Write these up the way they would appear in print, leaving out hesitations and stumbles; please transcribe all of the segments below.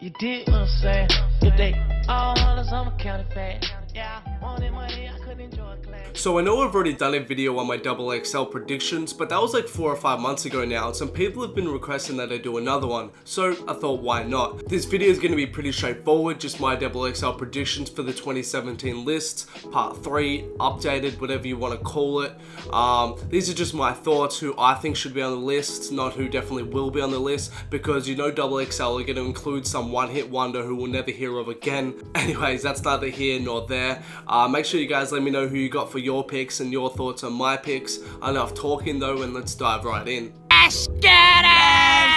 You did what I'm saying. Good day. All hunters, I'm a county fan. Yeah, wanted money, I couldn't enjoy class. So I know I've already done a video on my XXL predictions, but that was like 4 or 5 months ago now, and some people have been requesting that I do another one, so I thought why not. This video is going to be pretty straightforward, just my XXL predictions for the 2017 lists, part 3, updated, whatever you want to call it. These are just my thoughts, who I think should be on the list, not who definitely will be on the list, because you know XXL are going to include some one-hit wonder who we'll never hear of again. Anyways, that's neither here nor there. Make sure you guys let me know who you got for your picks and your thoughts on my picks. Enough talking though, and let's dive right in. Let's get it!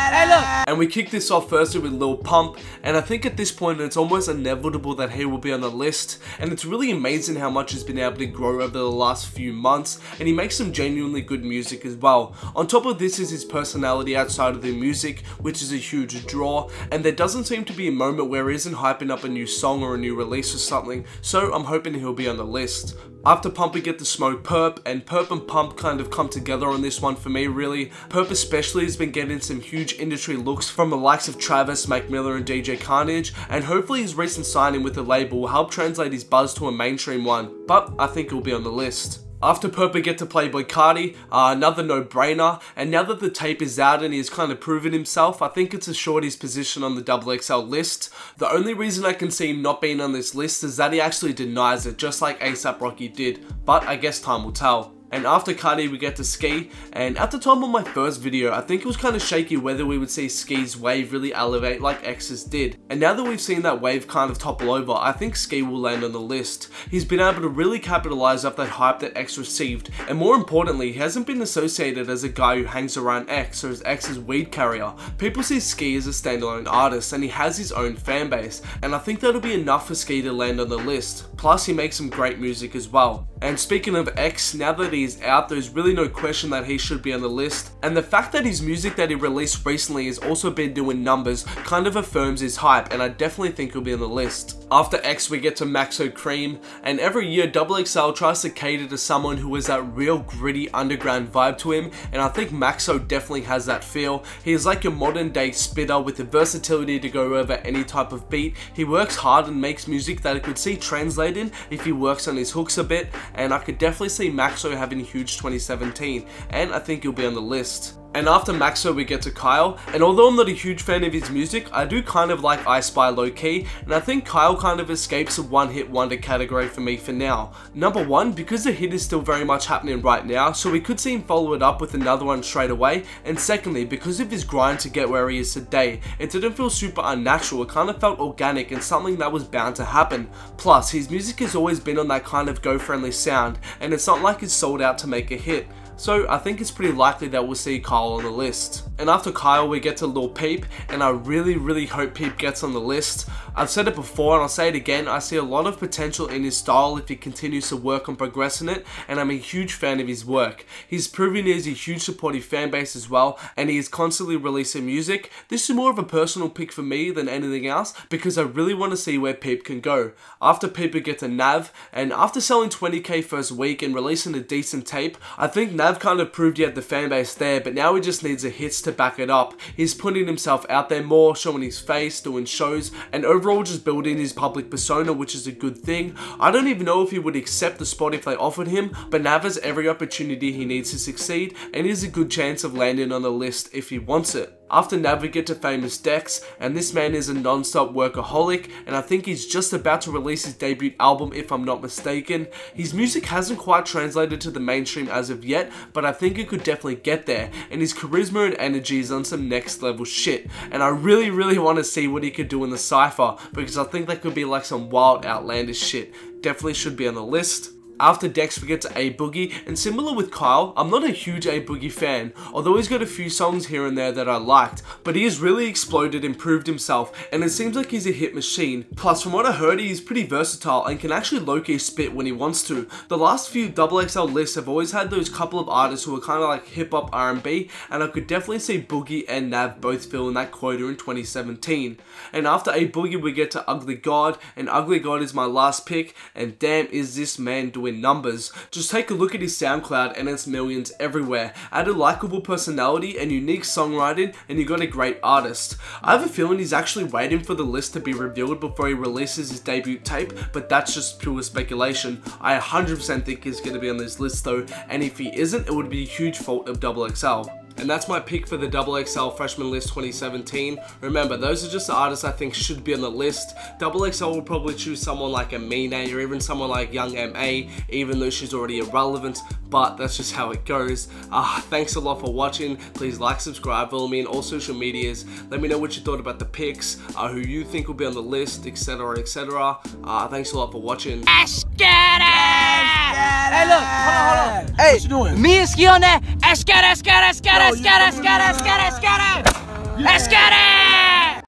Hey, look. And we kick this off firstly with Lil Pump, and I think at this point it's almost inevitable that he will be on the list, and it's really amazing how much he's been able to grow over the last few months, and he makes some genuinely good music as well. On top of this is his personality outside of the music, which is a huge draw, and there doesn't seem to be a moment where he isn't hyping up a new song or a new release or something, so I'm hoping he'll be on the list. After Pump we get to Smoke Perp, and Perp and Pump kind of come together on this one for me really. Perp especially has been getting some huge industry looks from the likes of Travis, Mac Miller and DJ Carnage, and hopefully his recent signing with the label will help translate his buzz to a mainstream one, but I think he'll be on the list. After Perp we get to Playboy Carti, another no-brainer, and now that the tape is out and he's kind of proven himself, I think it's assured his position on the XXL list. The only reason I can see him not being on this list is that he actually denies it, just like A$AP Rocky did, but I guess time will tell. And after Carti we get to Ski, and at the time of my first video I think it was kind of shaky whether we would see Ski's wave really elevate like X's did, and now that we've seen that wave kind of topple over, I think Ski will land on the list. He's been able to really capitalize off that hype that X received, and more importantly he hasn't been associated as a guy who hangs around X or as X's weed carrier. People see Ski as a standalone artist and he has his own fan base, and I think that'll be enough for Ski to land on the list. Plus he makes some great music as well. And speaking of X, now that he's out, there's really no question that he should be on the list, and the fact that his music that he released recently has also been doing numbers kind of affirms his hype, and I definitely think he'll be on the list. After X we get to Maxo Cream, and every year XXL tries to cater to someone who has that real gritty underground vibe to him, and I think Maxo definitely has that feel. He is like your modern day spitter with the versatility to go over any type of beat. He works hard and makes music that I could see translating if he works on his hooks a bit, and I could definitely see Maxo having a huge 2017, and I think he'll be on the list. And after Maxo we get to Kyle, and although I'm not a huge fan of his music, I do kind of like I Spy low-key, and I think Kyle kind of escapes the one-hit wonder category for me for now. Number one, because the hit is still very much happening right now, so we could see him follow it up with another one straight away, and secondly, because of his grind to get where he is today, it didn't feel super unnatural, it kind of felt organic and something that was bound to happen. Plus, his music has always been on that kind of go-friendly sound, and it's not like it's sold out to make a hit. So I think it's pretty likely that we'll see Kyle on the list. And after Kyle we get to Lil Peep, and I really hope Peep gets on the list. I've said it before and I'll say it again, I see a lot of potential in his style if he continues to work on progressing it, and I'm a huge fan of his work. He's proven he has a huge supportive fan base as well, and he is constantly releasing music. This is more of a personal pick for me than anything else, because I really want to see where Peep can go. After Peep we get to Nav, and after selling 20k first week and releasing a decent tape, I think Nav kind of proved he had the fan base there, but now he just needs the hits to back it up. He's putting himself out there more, showing his face, doing shows, and overall just building his public persona, which is a good thing. I don't even know if he would accept the spot if they offered him, but Nav has every opportunity he needs to succeed, and he has a good chance of landing on the list if he wants it. After Nav we get to Famous Dex, and this man is a non-stop workaholic, and I think he's just about to release his debut album if I'm not mistaken. His music hasn't quite translated to the mainstream as of yet, but I think it could definitely get there, and his charisma and energy is on some next level shit, and I really want to see what he could do in the cypher, because I think that could be like some wild outlandish shit. Definitely should be on the list. After Dex we get to A-Boogie, and similar with Kyle, I'm not a huge A-Boogie fan, although he's got a few songs here and there that I liked, but he has really exploded and proved himself, and it seems like he's a hit machine. Plus, from what I heard, he's pretty versatile and can actually low-key spit when he wants to. The last few XXL lists have always had those couple of artists who are kind of like hip-hop R&B, and I could definitely see Boogie and Nav both filling that quota in 2017. And after A-Boogie we get to Ugly God, and Ugly God is my last pick, and damn is this man doing in numbers. Just take a look at his SoundCloud and it's millions everywhere. Add a likable personality and unique songwriting and you got a great artist. I have a feeling he's actually waiting for the list to be revealed before he releases his debut tape, but that's just pure speculation. I 100% think he's going to be on this list though, and if he isn't, it would be a huge fault of XXL. And that's my pick for the XXL Freshman List 2017. Remember, those are just the artists I think should be on the list. XXL will probably choose someone like Amine or even someone like Young M.A, even though she's already irrelevant, but that's just how it goes. Thanks a lot for watching. Please like, subscribe, follow me on all social medias. Let me know what you thought about the picks, who you think will be on the list, etc, etc. Thanks a lot for watching. Let's get it! Hey, look, hold on. Hey, what you doing? Me and Ski on that. Let's get it! Let's get it!